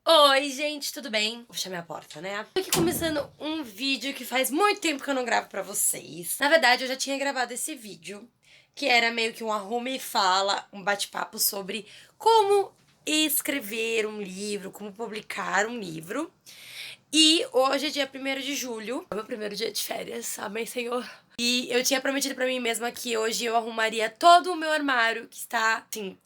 Oi, gente, tudo bem? Vou fechar minha porta, né? Tô aqui começando um vídeo que faz muito tempo que eu não gravo pra vocês. Na verdade, eu já tinha gravado esse vídeo, que era meio que um arrume e fala, um bate-papo sobre como escrever um livro, como publicar um livro. E hoje é dia 1º de julho, é o meu primeiro dia de férias, amém, Senhor. E eu tinha prometido pra mim mesma que hoje eu arrumaria todo o meu armário, que está, assim,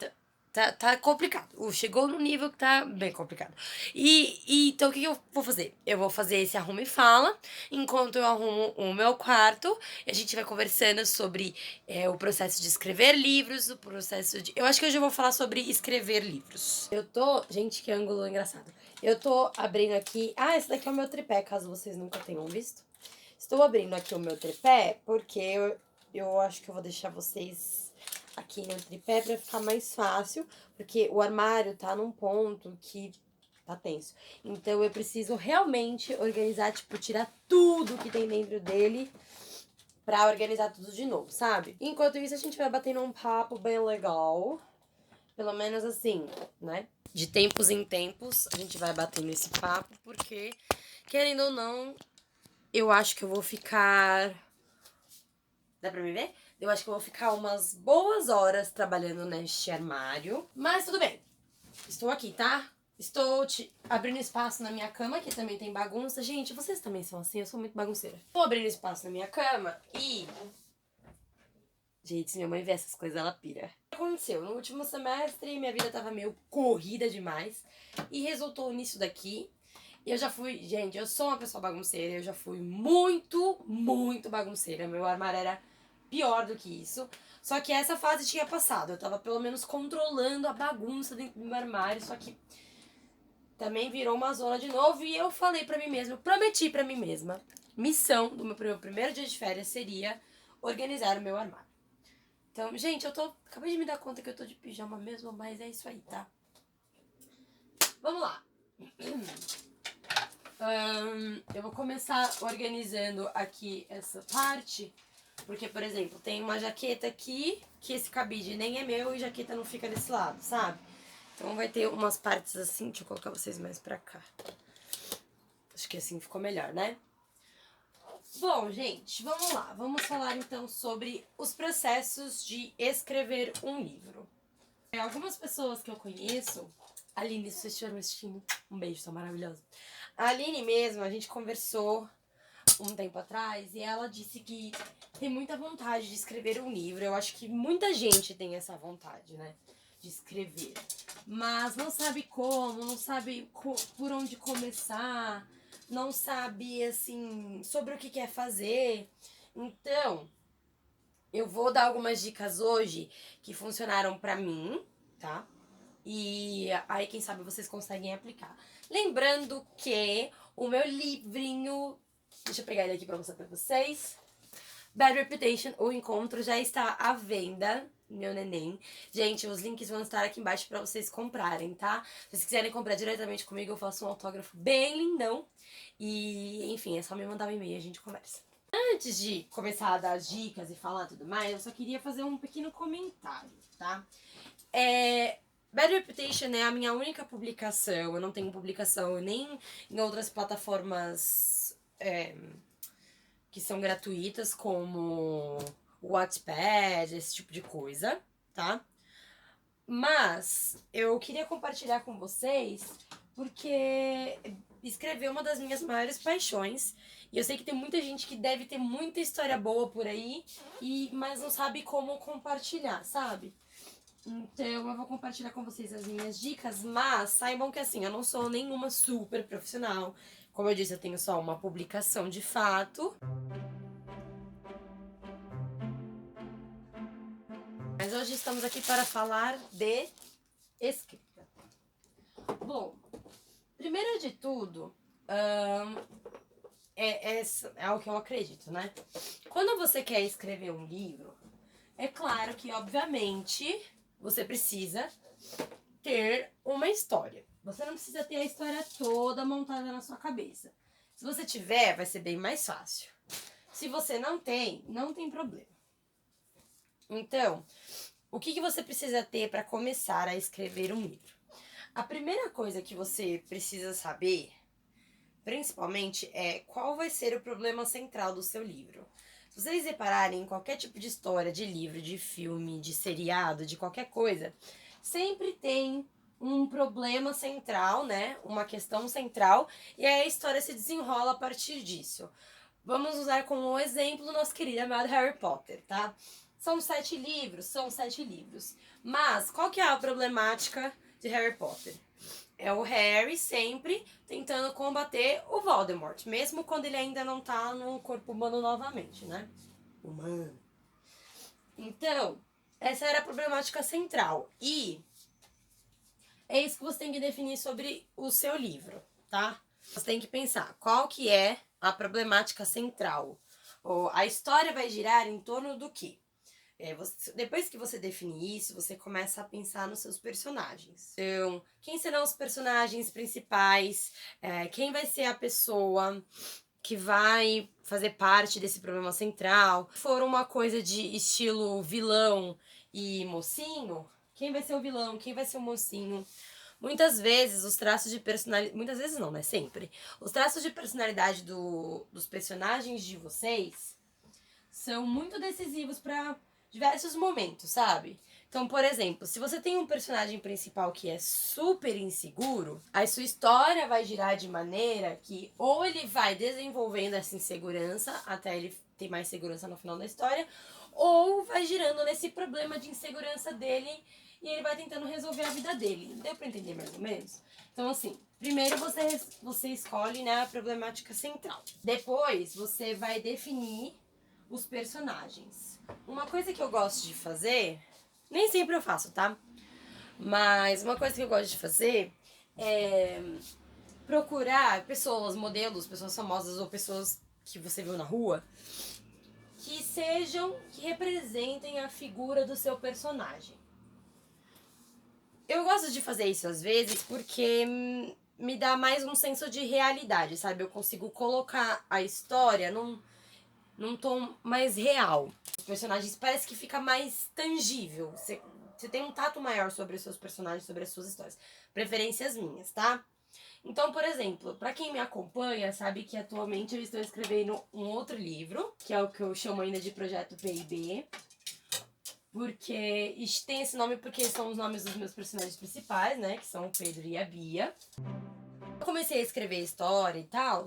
tá complicado. Chegou no nível que tá bem complicado. Então o que eu vou fazer? Eu vou fazer esse arruma e fala, enquanto eu arrumo o meu quarto, e a gente vai conversando sobre o processo de escrever livros, o processo de... Eu acho que hoje eu vou falar sobre escrever livros. Gente, que ângulo engraçado. Eu tô abrindo aqui... Ah, esse daqui é o meu tripé, caso vocês nunca tenham visto. Estou abrindo aqui o meu tripé, porque eu acho que eu vou deixar vocês aqui no tripé pra ficar mais fácil, porque o armário tá num ponto que tá tenso. Então eu preciso realmente organizar, tipo, tirar tudo que tem dentro dele pra organizar tudo de novo, sabe? Enquanto isso, a gente vai batendo um papo bem legal. Pelo menos assim, né? De tempos em tempos, a gente vai batendo esse papo, porque, querendo ou não, eu acho que eu vou ficar... Dá pra me ver? Eu acho que eu vou ficar umas boas horas trabalhando neste armário. Mas tudo bem. Estou aqui, tá? Estou abrindo espaço na minha cama, que também tem bagunça. Gente, vocês também são assim? Eu sou muito bagunceira. Tô abrindo espaço na minha cama e... Gente, se minha mãe vê essas coisas, ela pira. O que aconteceu? No último semestre, minha vida tava meio corrida demais. E resultou nisso daqui. E eu já fui... Gente, eu sou uma pessoa bagunceira. Eu já fui muito bagunceira. Meu armário era pior do que isso. Só que essa fase tinha passado. Eu tava pelo menos controlando a bagunça dentro do meu armário. Só que também virou uma zona de novo. E eu falei pra mim mesma, eu prometi pra mim mesma, missão do meu primeiro dia de férias seria organizar o meu armário. Então, gente, acabei de me dar conta que eu tô de pijama mesmo, mas é isso aí, tá? Vamos lá. Eu vou começar organizando aqui essa parte, porque, por exemplo, tem uma jaqueta aqui, que esse cabide nem é meu e jaqueta não fica desse lado, sabe? Então vai ter umas partes assim, deixa eu colocar vocês mais pra cá. Acho que assim ficou melhor, né? Bom, gente, vamos lá. Vamos falar então sobre os processos de escrever um livro. Algumas pessoas que eu conheço... Aline, se vocês estiverem assistindo, um beijo, tá maravilhosa. A Aline mesmo, a gente conversou um tempo atrás e ela disse que tem muita vontade de escrever um livro. Eu acho que muita gente tem essa vontade, né? De escrever. Mas não sabe como, não sabe por onde começar, não sabe, assim, sobre o que quer fazer. Então, eu vou dar algumas dicas hoje que funcionaram pra mim, tá? E aí, quem sabe, vocês conseguem aplicar. Lembrando que o meu livrinho... Deixa eu pegar ele aqui pra mostrar pra vocês. Bad Reputation, O Encontro, já está à venda, meu neném. Gente, os links vão estar aqui embaixo pra vocês comprarem, tá? Se vocês quiserem comprar diretamente comigo, eu faço um autógrafo bem lindão. E, enfim, é só me mandar um e-mail e a gente conversa. Antes de começar a dar dicas e falar tudo mais, eu só queria fazer um pequeno comentário, tá? Bad Reputation é a minha única publicação. Eu não tenho publicação nem em outras plataformas que são gratuitas, como o Wattpad, esse tipo de coisa, tá? Mas eu queria compartilhar com vocês porque escrever é uma das minhas maiores paixões. E eu sei que tem muita gente que deve ter muita história boa por aí, mas não sabe como compartilhar, sabe? Então eu vou compartilhar com vocês as minhas dicas, mas saibam que assim, eu não sou nenhuma super profissional. Como eu disse, eu tenho só uma publicação de fato. Mas hoje estamos aqui para falar de escrita. Bom, primeiro de tudo, é o que eu acredito, né? Quando você quer escrever um livro, é claro que, obviamente, você precisa ter uma história. Você não precisa ter a história toda montada na sua cabeça. Se você tiver, vai ser bem mais fácil. Se você não tem problema. Então, o que você precisa ter para começar a escrever um livro? A primeira coisa que você precisa saber, principalmente, é qual vai ser o problema central do seu livro. Se vocês repararem em qualquer tipo de história, de livro, de filme, de seriado, de qualquer coisa, sempre tem um problema central, né? Uma questão central, e aí a história se desenrola a partir disso. Vamos usar como exemplo o nosso querido amado Harry Potter, tá? São 7 livros, são 7 livros. Mas qual que é a problemática de Harry Potter? É o Harry sempre tentando combater o Voldemort, mesmo quando ele ainda não tá no corpo humano novamente, né? Humano. Então, essa era a problemática central. E é isso que você tem que definir sobre o seu livro, tá? Você tem que pensar qual que é a problemática central. A história vai girar em torno do quê? Depois que você definir isso, você começa a pensar nos seus personagens. Então, quem serão os personagens principais? Quem vai ser a pessoa que vai fazer parte desse problema central? Se for uma coisa de estilo vilão e mocinho, quem vai ser o vilão? Quem vai ser o mocinho? Muitas vezes os traços de personalidade. Muitas vezes não, né? Sempre. Os traços de personalidade dos personagens de vocês são muito decisivos para diversos momentos, sabe? Então, por exemplo, se você tem um personagem principal que é super inseguro, a sua história vai girar de maneira que ou ele vai desenvolvendo essa insegurança até ele ter mais segurança no final da história, ou vai girando nesse problema de insegurança dele e ele vai tentando resolver a vida dele. Deu pra entender mais ou menos? Então, assim, primeiro você escolhe, né, a problemática central. Depois, você vai definir os personagens. Uma coisa que eu gosto de fazer, nem sempre eu faço, tá? Mas uma coisa que eu gosto de fazer é procurar pessoas, modelos, pessoas famosas ou pessoas que você viu na rua que representem a figura do seu personagem. Eu gosto de fazer isso às vezes porque me dá mais um senso de realidade, sabe? Eu consigo colocar a história num tom mais real. Os personagens parece que fica mais tangível. Você tem um tato maior sobre os seus personagens, sobre as suas histórias. Preferências minhas, tá? Então, por exemplo, pra quem me acompanha, sabe que atualmente eu estou escrevendo um outro livro, que é o que eu chamo ainda de Projeto P&B. Porque tem esse nome porque são os nomes dos meus personagens principais, né? Que são o Pedro e a Bia. Eu comecei a escrever história e tal,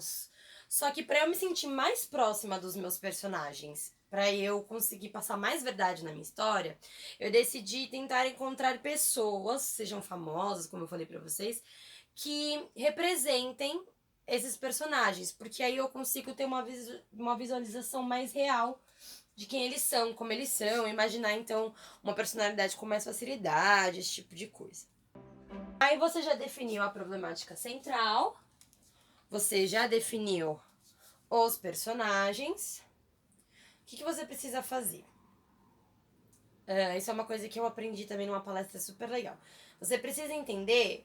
só que pra eu me sentir mais próxima dos meus personagens, pra eu conseguir passar mais verdade na minha história, eu decidi tentar encontrar pessoas, sejam famosas, como eu falei pra vocês, que representem esses personagens, porque aí eu consigo ter uma visualização mais real de quem eles são, como eles são, imaginar então uma personalidade com mais facilidade, esse tipo de coisa. Aí você já definiu a problemática central, você já definiu os personagens. O que você precisa fazer? Isso é uma coisa que eu aprendi também numa palestra super legal. Você precisa entender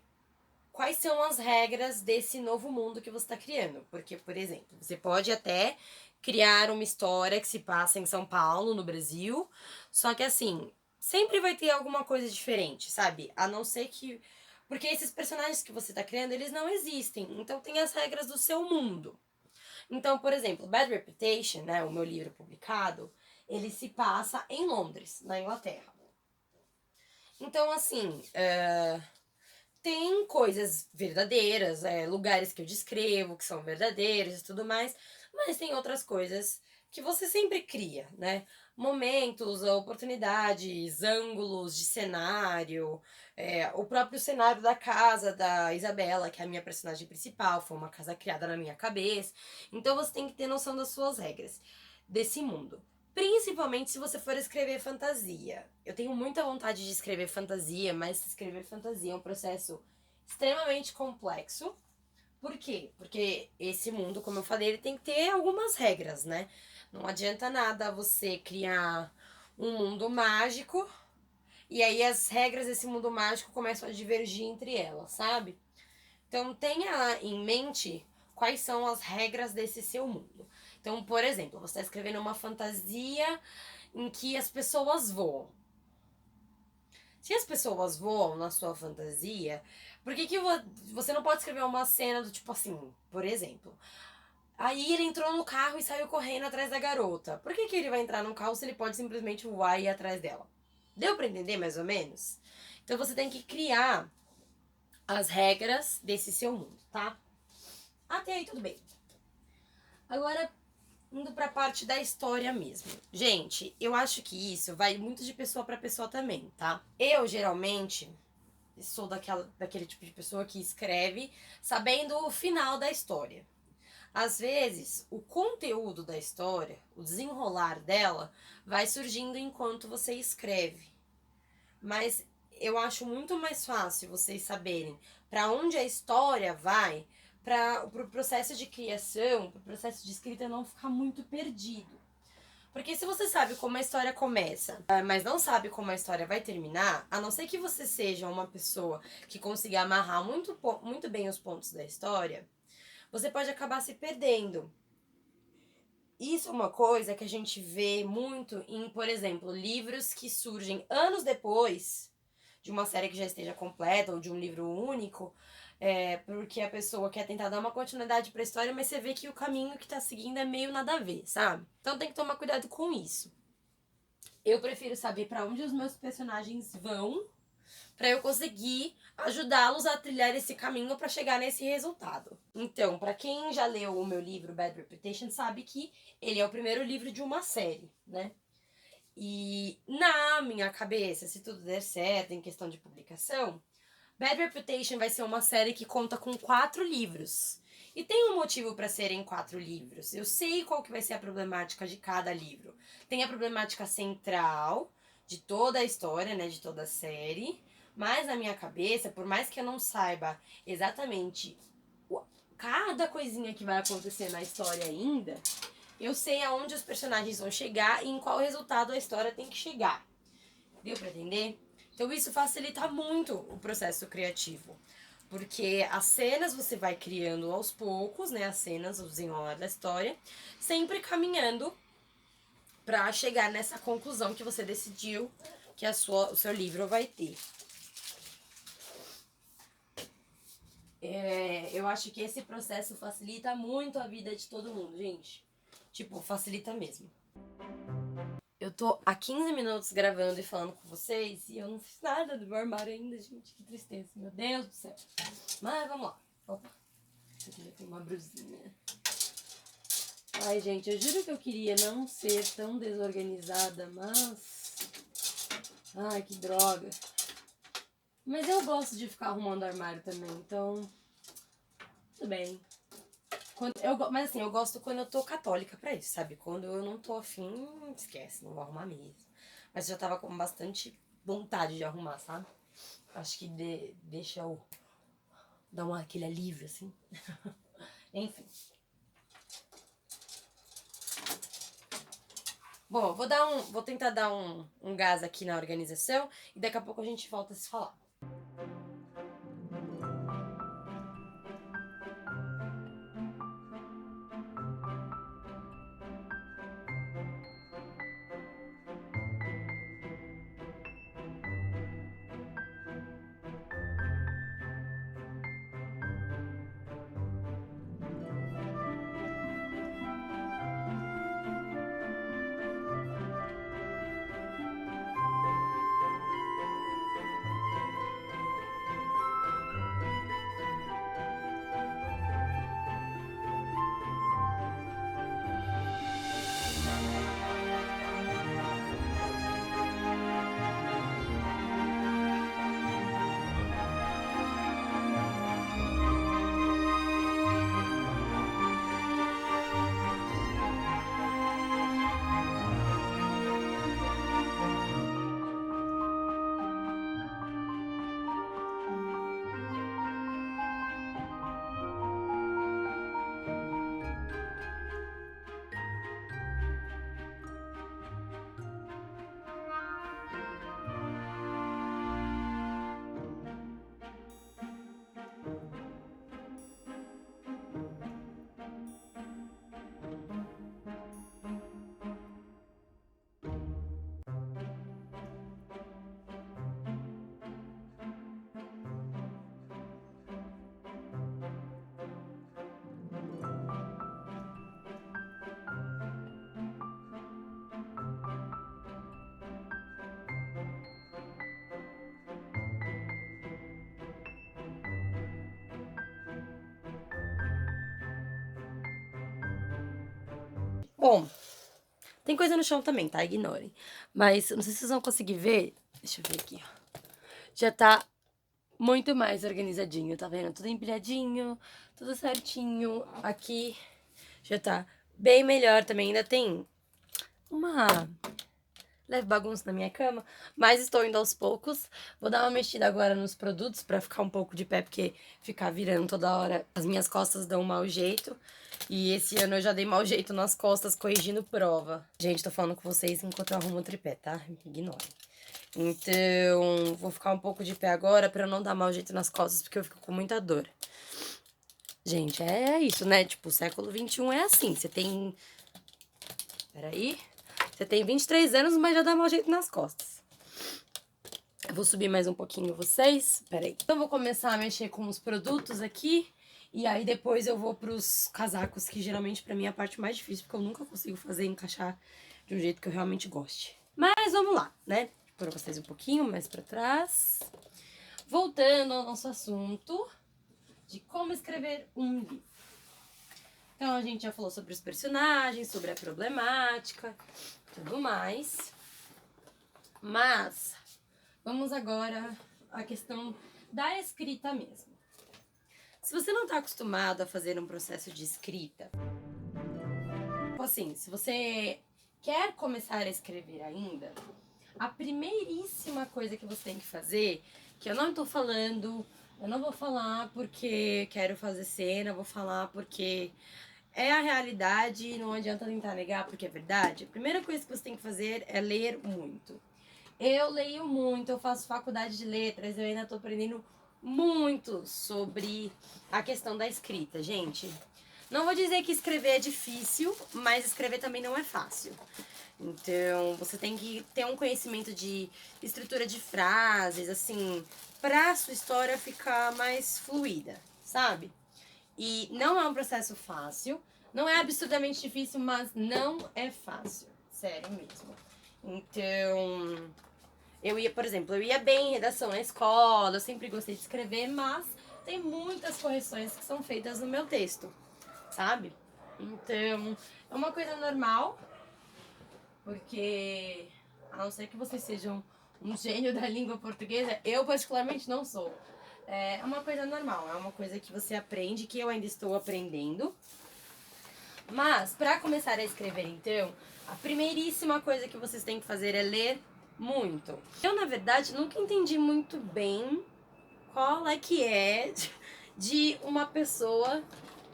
quais são as regras desse novo mundo que você está criando. Porque, por exemplo, você pode até criar uma história que se passa em São Paulo, no Brasil, só que assim, sempre vai ter alguma coisa diferente, sabe? A não ser que. Porque esses personagens que você está criando, eles não existem. Então tem as regras do seu mundo. Então, por exemplo, Bad Reputation, né, o meu livro publicado, ele se passa em Londres, na Inglaterra. Então, assim, tem coisas verdadeiras, lugares que eu descrevo que são verdadeiros e tudo mais, mas tem outras coisas que você sempre cria, né? Momentos, oportunidades, ângulos de cenário, o próprio cenário da casa da Isabela, que é a minha personagem principal, foi uma casa criada na minha cabeça. Então você tem que ter noção das suas regras desse mundo. Principalmente se você for escrever fantasia. Eu tenho muita vontade de escrever fantasia, mas escrever fantasia é um processo extremamente complexo. Por quê? Porque esse mundo, como eu falei, ele tem que ter algumas regras, né? Não adianta nada você criar um mundo mágico e aí as regras desse mundo mágico começam a divergir entre elas, sabe? Então tenha em mente quais são as regras desse seu mundo. Então, por exemplo, você está escrevendo uma fantasia em que as pessoas voam. Se as pessoas voam na sua fantasia, por que que você não pode escrever uma cena do tipo assim, por exemplo? Aí ele entrou no carro e saiu correndo atrás da garota. Por que que ele vai entrar no carro se ele pode simplesmente voar e ir atrás dela? Deu pra entender mais ou menos? Então você tem que criar as regras desse seu mundo, tá? Até aí tudo bem. Agora, indo pra parte da história mesmo. Gente, eu acho que isso vai muito de pessoa pra pessoa também, tá? Eu, geralmente, sou daquele tipo de pessoa que escreve sabendo o final da história. Às vezes, o conteúdo da história, o desenrolar dela, vai surgindo enquanto você escreve. Mas eu acho muito mais fácil vocês saberem para onde a história vai, para o pro processo de criação, para o processo de escrita não ficar muito perdido. Porque se você sabe como a história começa, mas não sabe como a história vai terminar, a não ser que você seja uma pessoa que consiga amarrar muito bem os pontos da história, você pode acabar se perdendo. Isso é uma coisa que a gente vê muito em, por exemplo, livros que surgem anos depois de uma série que já esteja completa ou de um livro único, porque a pessoa quer tentar dar uma continuidade pra história, mas você vê que o caminho que tá seguindo é meio nada a ver, sabe? Então tem que tomar cuidado com isso. Eu prefiro saber pra onde os meus personagens vão para eu conseguir ajudá-los a trilhar esse caminho para chegar nesse resultado. Então, para quem já leu o meu livro Bad Reputation, sabe que ele é o primeiro livro de uma série, né? E na minha cabeça, se tudo der certo em questão de publicação, Bad Reputation vai ser uma série que conta com 4 livros. E tem um motivo para serem 4 livros. Eu sei qual que vai ser a problemática de cada livro. Tem a problemática central de toda a história, né, de toda a série. Mas na minha cabeça, por mais que eu não saiba exatamente cada coisinha que vai acontecer na história ainda, eu sei aonde os personagens vão chegar e em qual resultado a história tem que chegar. Deu pra entender? Então isso facilita muito o processo criativo. Porque as cenas você vai criando aos poucos, né? As cenas, o desenrolar da história, sempre caminhando pra chegar nessa conclusão que você decidiu que o seu livro vai ter. Eu acho que esse processo facilita muito a vida de todo mundo, gente. Tipo, facilita mesmo. Eu tô há 15 minutos gravando e falando com vocês e eu não fiz nada do meu armário ainda, gente. Que tristeza, meu Deus do céu. Mas vamos lá. Opa, isso aqui já tem uma brusinha. Ai, gente, eu juro que eu queria não ser tão desorganizada, mas... Ai, que droga. Mas eu gosto de ficar arrumando armário também, então... Tudo bem. Mas assim, eu gosto quando eu tô católica pra isso, sabe? Quando eu não tô afim, esquece, não vou arrumar mesmo. Mas eu já tava com bastante vontade de arrumar, sabe? Acho que deixa eu dar aquele alívio, assim. Enfim. Bom, vou tentar dar um gás aqui na organização e daqui a pouco a gente volta a se falar. Bom, tem coisa no chão também, tá? Ignorem. Mas não sei se vocês vão conseguir ver. Deixa eu ver aqui, ó. Já tá muito mais organizadinho, tá vendo? Tudo empilhadinho, tudo certinho. Aqui já tá bem melhor também. Ainda tem uma leve bagunça na minha cama, mas estou indo aos poucos. Vou dar uma mexida agora nos produtos pra ficar um pouco de pé, porque ficar virando toda hora as minhas costas dão um mau jeito. E esse ano eu já dei mau jeito nas costas corrigindo prova. Gente, tô falando com vocês enquanto eu arrumo o tripé, tá? Ignorem. Então, vou ficar um pouco de pé agora pra não dar mau jeito nas costas, porque eu fico com muita dor. Gente, é isso, né? Tipo, o século XXI é assim. Você tem... Peraí. Você tem 23 anos, mas já dá mau jeito nas costas. Eu vou subir mais um pouquinho vocês. Peraí. Então, eu vou começar a mexer com os produtos aqui. E aí, depois eu vou pros casacos, que geralmente pra mim é a parte mais difícil, porque eu nunca consigo fazer encaixar de um jeito que eu realmente goste. Mas vamos lá, né? Vou pôr vocês um pouquinho mais pra trás. Voltando ao nosso assunto de como escrever um livro. Então, a gente já falou sobre os personagens, sobre a problemática, tudo mais. Mas, vamos agora à questão da escrita mesmo. Se você não está acostumado a fazer um processo de escrita, assim, se você quer começar a escrever ainda, a primeiríssima coisa que você tem que fazer, que eu não tô falando, eu não vou falar porque quero fazer cena, eu vou falar porque é a realidade e não adianta tentar negar porque é verdade. A primeira coisa que você tem que fazer é ler muito. Eu leio muito, eu faço faculdade de letras, eu ainda tô aprendendo muito sobre a questão da escrita, gente. Não vou dizer que escrever é difícil, mas escrever também não é fácil. Então, você tem que ter um conhecimento de estrutura de frases, assim, pra sua história ficar mais fluida, sabe? E não é um processo fácil, não é absurdamente difícil, mas não é fácil, sério mesmo. Então, por exemplo, eu ia bem em redação na escola, eu sempre gostei de escrever, mas tem muitas correções que são feitas no meu texto, sabe? Então, é uma coisa normal, porque a não ser que vocês sejam um gênio da língua portuguesa, eu particularmente não sou. É uma coisa normal, é uma coisa que você aprende, que eu ainda estou aprendendo. Mas, para começar a escrever, então, a primeiríssima coisa que vocês têm que fazer é ler muito. Eu, na verdade, nunca entendi muito bem qual é que é de uma pessoa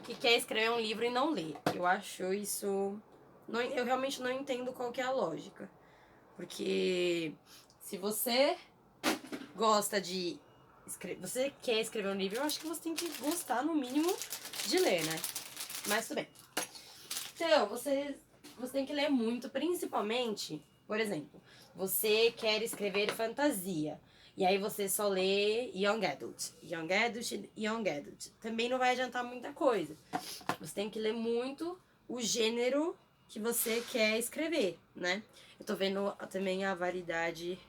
que quer escrever um livro e não lê. Eu acho isso... eu realmente não entendo qual que é a lógica. Porque se você gosta de você quer escrever um livro, eu acho que você tem que gostar, no mínimo, de ler, né? Mas tudo bem. Então, você tem que ler muito, principalmente, por exemplo, você quer escrever fantasia. E aí você só lê Young Adult. Young Adult, Young Adult. Também não vai adiantar muita coisa. Você tem que ler muito o gênero que você quer escrever, né? Eu tô vendo também a variedade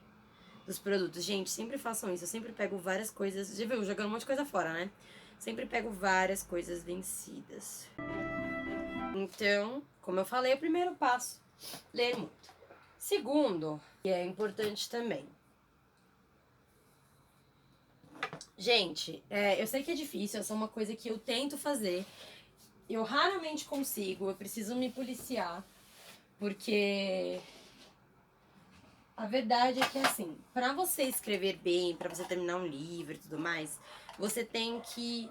dos produtos. Gente, sempre façam isso. Eu sempre pego várias coisas... Já viu? Jogando um monte de coisa fora, né? Sempre pego várias coisas vencidas. Então, como eu falei, o primeiro passo, ler muito. Segundo, que é importante também. Gente, eu sei que é difícil, essa é uma coisa que eu tento fazer. Eu raramente consigo, eu preciso me policiar, porque a verdade é que, assim, pra você escrever bem, pra você terminar um livro e tudo mais, você tem que...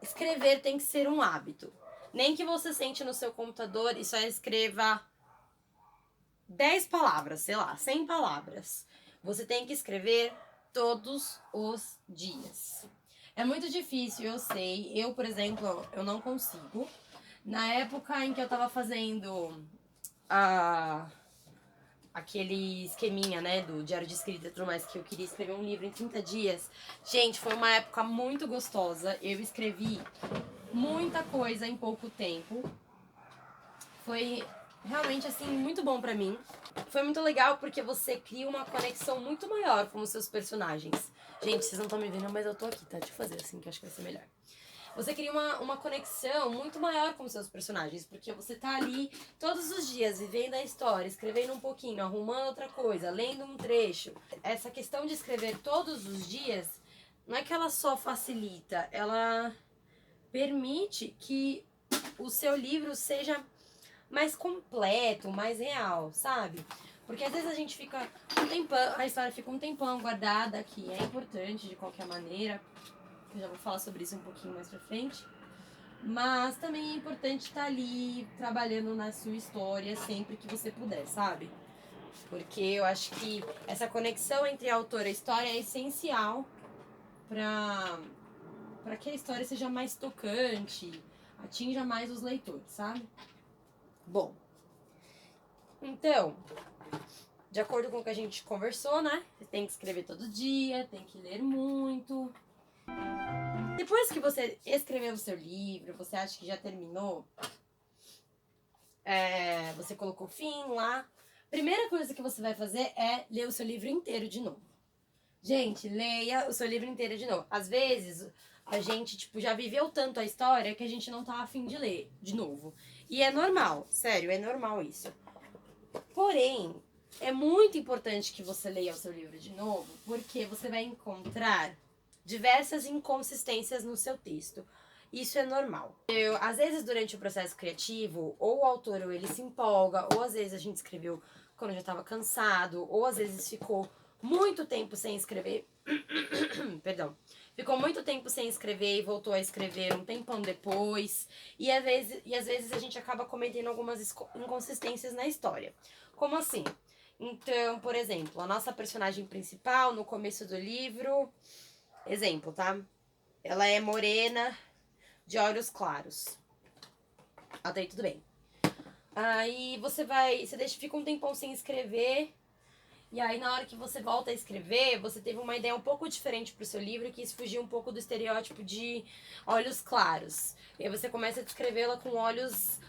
Escrever tem que ser um hábito. Nem que você sente no seu computador e só escreva 10 palavras, sei lá, 100 palavras. Você tem que escrever todos os dias. É muito difícil, eu sei. Eu, por exemplo, eu não consigo. Na época em que eu tava fazendo aquele esqueminha, né, do diário de escrita e tudo mais, que eu queria escrever um livro em 30 dias. Gente, foi uma época muito gostosa. Eu escrevi muita coisa em pouco tempo. Foi realmente, assim, muito bom pra mim. Foi muito legal porque você cria uma conexão muito maior com os seus personagens. Gente, vocês não estão me vendo, mas eu tô aqui, tá? Deixa eu fazer assim, que eu acho que vai ser melhor. você cria uma conexão muito maior com os seus personagens, porque você tá ali todos os dias vivendo a história, escrevendo um pouquinho, arrumando outra coisa, lendo um trecho. Essa questão de escrever todos os dias, não é que ela só facilita, ela permite que o seu livro seja mais completo, mais real, sabe? Porque às vezes a gente fica um tempão, a história fica um tempão guardada, que é importante de qualquer maneira. Eu já vou falar sobre isso um pouquinho mais pra frente. Mas também é importante estar ali trabalhando na sua história sempre que você puder, sabe? Porque eu acho que essa conexão entre autor e história é essencial para que a história seja mais tocante, atinja mais os leitores, sabe? Bom, então, de acordo com o que a gente conversou, né? Você tem que escrever todo dia, tem que ler muito. Depois que você escreveu o seu livro, você acha que já terminou, você colocou fim lá. Primeira coisa que você vai fazer é ler o seu livro inteiro de novo. Gente, leia o seu livro inteiro de novo. Às vezes, a gente, tipo, já viveu tanto a história que a gente não tá afim de ler de novo. E é normal, sério, é normal isso. Porém, é muito importante que você leia o seu livro de novo, porque você vai encontrar diversas inconsistências no seu texto. Isso é normal. Às vezes, durante o processo criativo, ou o autor ou ele se empolga, ou às vezes a gente escreveu quando já estava cansado, ou às vezes ficou muito tempo sem escrever. Perdão. Ficou muito tempo sem escrever e voltou a escrever um tempão depois. E às vezes a gente acaba cometendo algumas inconsistências na história. Como assim? Então, por exemplo, a nossa personagem principal, no começo do livro... Exemplo, tá? Ela é morena, de olhos claros. Até aí tudo bem. Aí você fica um tempão sem escrever. E aí na hora que você volta a escrever, você teve uma ideia um pouco diferente pro seu livro, que quis fugir um pouco do estereótipo de olhos claros. E aí você começa a descrevê-la com olhos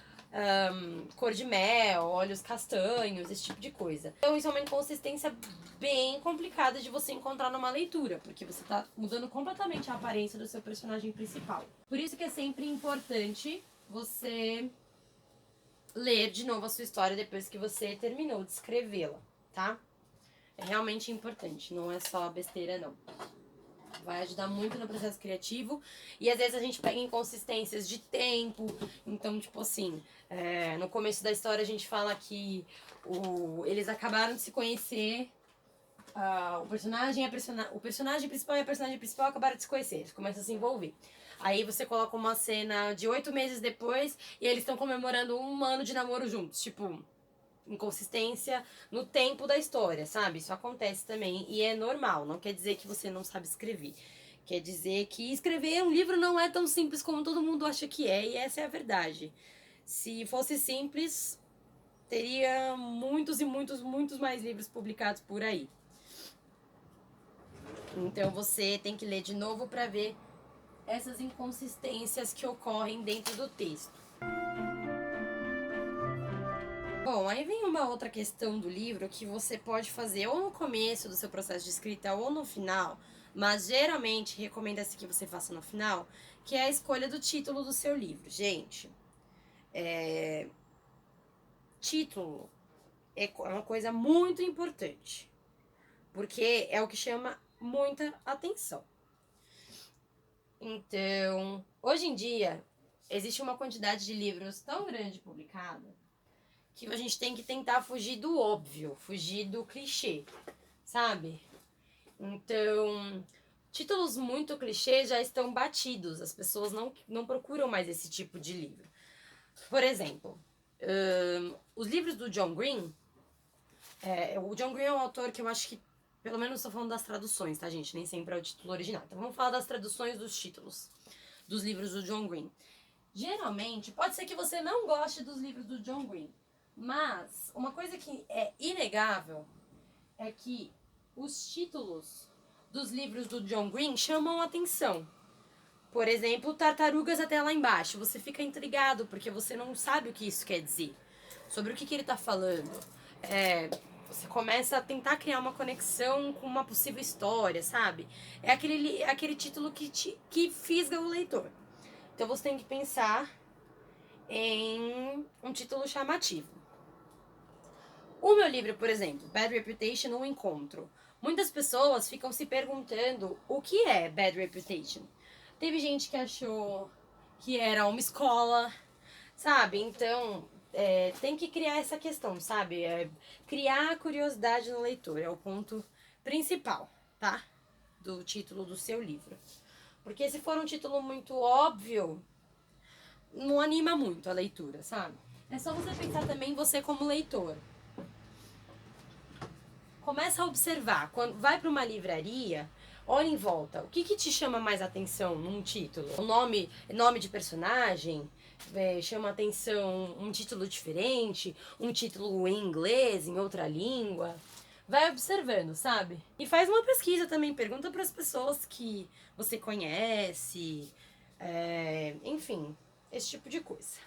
cor de mel, olhos castanhos, esse tipo de coisa. Então isso é uma inconsistência bem complicada de você encontrar numa leitura, porque você tá mudando completamente a aparência do seu personagem principal. Por isso que é sempre importante você ler de novo a sua história depois que você terminou de escrevê-la, tá? É realmente importante, não é só besteira não. Vai ajudar muito no processo criativo. E às vezes a gente pega inconsistências de tempo. Então, tipo assim, no começo da história a gente fala que eles acabaram de se conhecer. O personagem principal e a personagem principal acabaram de se conhecer. Eles começam a se envolver. Aí você coloca uma cena de 8 meses depois e eles estão comemorando 1 ano de namoro juntos. Tipo, inconsistência no tempo da história, sabe? Isso acontece também e é normal, não quer dizer que você não sabe escrever. Quer dizer que escrever um livro não é tão simples como todo mundo acha que é, e essa é a verdade. Se fosse simples, teria muitos e muitos, muitos mais livros publicados por aí. Então você tem que ler de novo para ver essas inconsistências que ocorrem dentro do texto. Bom, aí vem uma outra questão do livro que você pode fazer ou no começo do seu processo de escrita ou no final, mas geralmente recomenda-se que você faça no final, que é a escolha do título do seu livro. Gente, título é uma coisa muito importante, porque é o que chama muita atenção. Então, hoje em dia, existe uma quantidade de livros tão grande publicada que a gente tem que tentar fugir do óbvio, fugir do clichê, sabe? Então, títulos muito clichês já estão batidos, as pessoas não procuram mais esse tipo de livro. Por exemplo, os livros do John Green, o John Green é um autor que eu acho que, pelo menos estou falando das traduções, tá, gente? Nem sempre é o título original. Então vamos falar das traduções dos títulos dos livros do John Green. Geralmente, pode ser que você não goste dos livros do John Green, mas uma coisa que é inegável é que os títulos dos livros do John Green chamam a atenção. Por exemplo, Tartarugas até lá embaixo. Você fica intrigado porque você não sabe o que isso quer dizer. Sobre o que ele está falando. Você começa a tentar criar uma conexão com uma possível história, sabe? É aquele título que fisga o leitor. Então você tem que pensar em um título chamativo. O meu livro, por exemplo, Bad Reputation, O Encontro. Muitas pessoas ficam se perguntando o que é Bad Reputation. Teve gente que achou que era uma escola, sabe? Então, tem que criar essa questão, sabe? Criar a curiosidade no leitor é o ponto principal, tá? Do título do seu livro. Porque se for um título muito óbvio, não anima muito a leitura, sabe? É só você pensar também você como leitor. Começa a observar, quando vai para uma livraria, olha em volta, o que te chama mais atenção num título? O nome de personagem, chama atenção um título diferente, um título em inglês, em outra língua. Vai observando, sabe? E faz uma pesquisa também, pergunta para as pessoas que você conhece, enfim, esse tipo de coisa.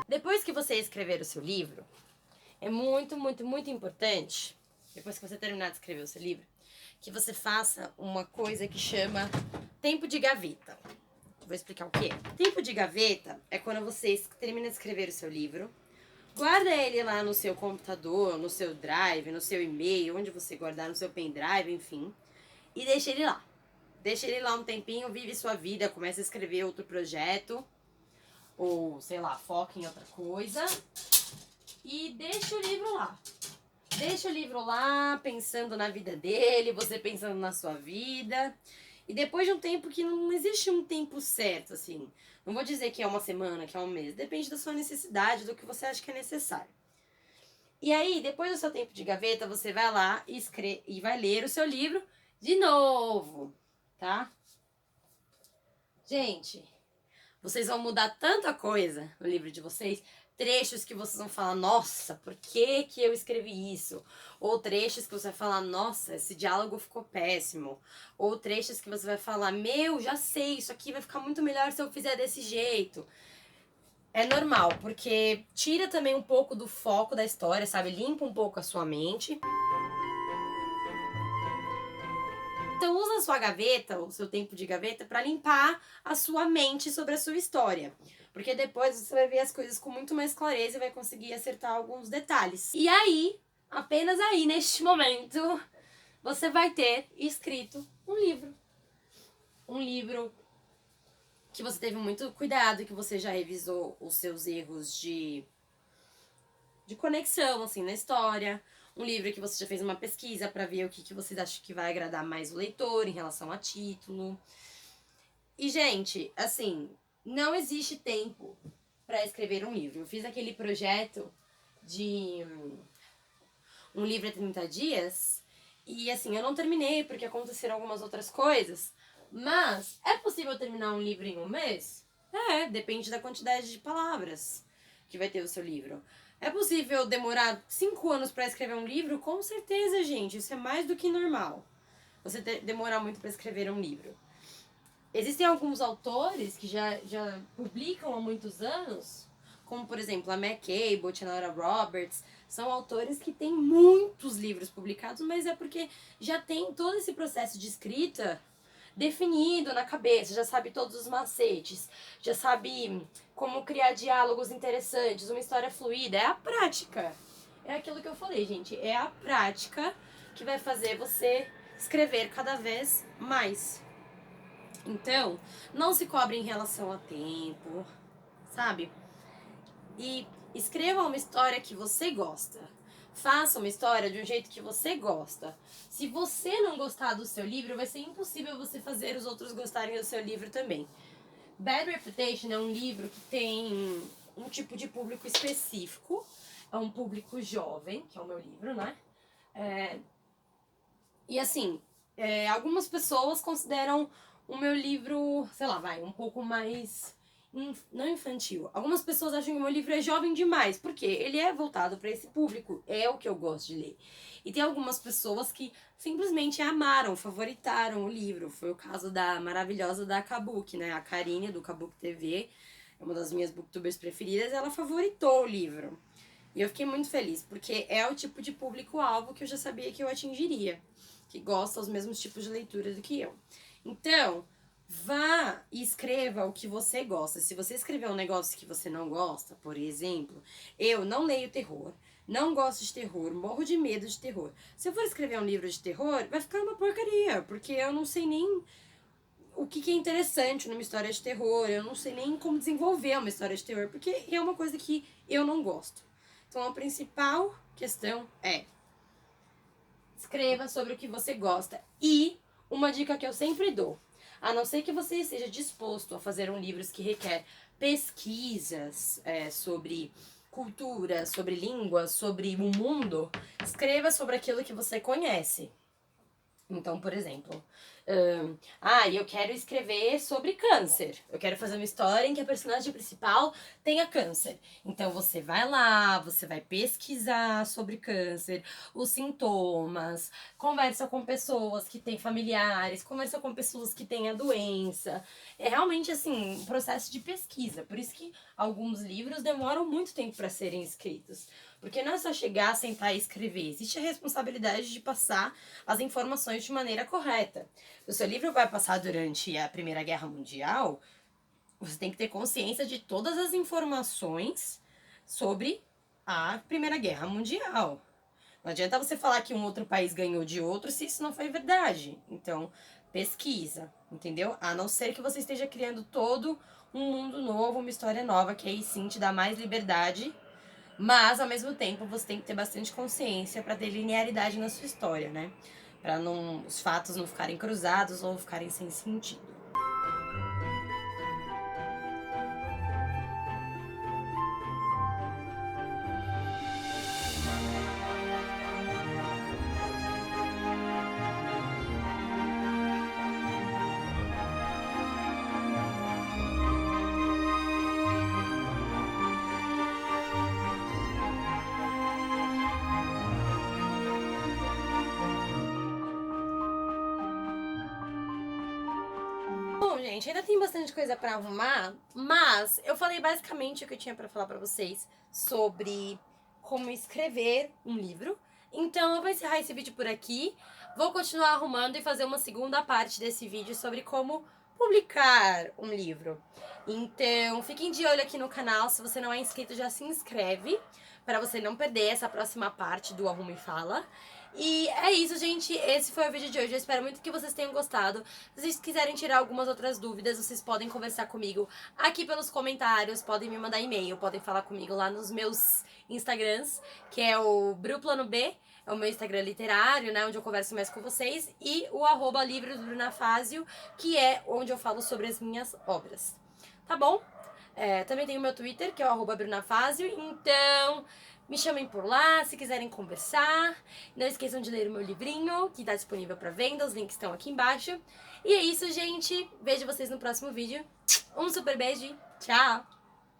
Depois que você escrever o seu livro, é muito, muito, muito importante, depois que você terminar de escrever o seu livro, que você faça uma coisa que chama tempo de gaveta. Vou explicar o que é. Tempo de gaveta é quando você termina de escrever o seu livro, guarda ele lá no seu computador, no seu drive, no seu e-mail, onde você guardar, no seu pendrive, enfim, e deixa ele lá. Deixa ele lá um tempinho, vive sua vida, começa a escrever outro projeto, ou, sei lá, foca em outra coisa, e deixa o livro lá. Deixa o livro lá, pensando na vida dele, você pensando na sua vida. E depois de um tempo que não existe um tempo certo, assim. Não vou dizer que é uma semana, que é um mês. Depende da sua necessidade, do que você acha que é necessário. E aí, depois do seu tempo de gaveta, você vai lá e vai ler o seu livro de novo, tá? Gente, vocês vão mudar tanta coisa no livro de vocês, trechos que vocês vão falar, nossa, por que eu escrevi isso? Ou trechos que você vai falar, nossa, esse diálogo ficou péssimo. Ou trechos que você vai falar, meu, já sei, isso aqui vai ficar muito melhor se eu fizer desse jeito. É normal, porque tira também um pouco do foco da história, sabe? Limpa um pouco a sua mente. Então usa a sua gaveta, o seu tempo de gaveta, para limpar a sua mente sobre a sua história. Porque depois você vai ver as coisas com muito mais clareza e vai conseguir acertar alguns detalhes. E aí, apenas aí, neste momento, você vai ter escrito um livro. Um livro que você teve muito cuidado, que você já revisou os seus erros de conexão, assim, na história. Um livro que você já fez uma pesquisa para ver o que vocês acham que vai agradar mais o leitor em relação a título. E, gente, assim, não existe tempo para escrever um livro. Eu fiz aquele projeto de um livro a 30 dias e, assim, eu não terminei porque aconteceram algumas outras coisas. Mas é possível terminar um livro em um mês? Depende da quantidade de palavras que vai ter o seu livro. É possível demorar 5 anos para escrever um livro? Com certeza, gente. Isso é mais do que normal. Você demorar muito para escrever um livro. Existem alguns autores que já publicam há muitos anos, como, por exemplo, a Meg Cabot, a Nora Roberts. São autores que têm muitos livros publicados, mas é porque já tem todo esse processo de escrita definido na cabeça, já sabe todos os macetes, já sabe como criar diálogos interessantes, uma história fluida. É a prática. É aquilo que eu falei, gente. É a prática que vai fazer você escrever cada vez mais. Então, não se cobre em relação a tempo, sabe? E escreva uma história que você gosta. Faça uma história de um jeito que você gosta. Se você não gostar do seu livro, vai ser impossível você fazer os outros gostarem do seu livro também. Bad Reputation é um livro que tem um tipo de público específico. É um público jovem, que é o meu livro, né? E assim, algumas pessoas consideram o meu livro, sei lá, um pouco mais não infantil. Algumas pessoas acham que o meu livro é jovem demais, porque ele é voltado para esse público, é o que eu gosto de ler. E tem algumas pessoas que simplesmente amaram, favoritaram o livro. Foi o caso da maravilhosa da Kabuki, né? A Karine, do Kabuki TV, é uma das minhas booktubers preferidas, ela favoritou o livro. E eu fiquei muito feliz, porque é o tipo de público-alvo que eu já sabia que eu atingiria, que gosta dos mesmos tipos de leitura do que eu. Então, Vá e escreva o que você gosta. Se você escrever um negócio que você não gosta, por exemplo, eu não leio terror, não gosto de terror, morro de medo de terror. Se eu for escrever um livro de terror, vai ficar uma porcaria, porque eu não sei nem o que é interessante numa história de terror, eu não sei nem como desenvolver uma história de terror, porque é uma coisa que eu não gosto. Então a principal questão é: escreva sobre o que você gosta. E uma dica que eu sempre dou: a não ser que você esteja disposto a fazer um livro que requer pesquisas sobre cultura, sobre línguas, sobre o mundo, escreva sobre aquilo que você conhece. Então, por exemplo, eu quero escrever sobre câncer. Eu quero fazer uma história em que a personagem principal tenha câncer. Então você vai lá, você vai pesquisar sobre câncer, os sintomas, conversa com pessoas que têm familiares, conversa com pessoas que têm a doença. É realmente assim, um processo de pesquisa. Por isso que alguns livros demoram muito tempo para serem escritos. Porque não é só chegar, sentar e escrever. Existe a responsabilidade de passar as informações de maneira correta. Se o seu livro vai passar durante a Primeira Guerra Mundial, você tem que ter consciência de todas as informações sobre a Primeira Guerra Mundial. Não adianta você falar que um outro país ganhou de outro se isso não foi verdade. Então, pesquisa, entendeu? A não ser que você esteja criando todo um mundo novo, uma história nova, que aí sim te dá mais liberdade. Mas, ao mesmo tempo, você tem que ter bastante consciência para ter linearidade na sua história, né? Para não os fatos não ficarem cruzados ou ficarem sem sentido. Bom, gente, ainda tem bastante coisa pra arrumar, mas eu falei basicamente o que eu tinha pra falar pra vocês sobre como escrever um livro. Então eu vou encerrar esse vídeo por aqui. Vou continuar arrumando e fazer uma segunda parte desse vídeo sobre como publicar um livro. Então, fiquem de olho aqui no canal. Se você não é inscrito, já se inscreve para você não perder essa próxima parte do Arruma e Fala. E é isso, gente. Esse foi o vídeo de hoje. Eu espero muito que vocês tenham gostado. Se vocês quiserem tirar algumas outras dúvidas, vocês podem conversar comigo aqui pelos comentários, podem me mandar e-mail, podem falar comigo lá nos meus Instagrams, que é o Bruplano B, é o meu Instagram literário, né, onde eu converso mais com vocês, e o @livrosbrunafazio, que é onde eu falo sobre as minhas obras. Tá bom? Também tem o meu Twitter, que é o @brunafazio, então me chamem por lá se quiserem conversar. Não esqueçam de ler o meu livrinho, que está disponível para venda, os links estão aqui embaixo. E é isso, gente. Vejo vocês no próximo vídeo. Um super beijo e tchau!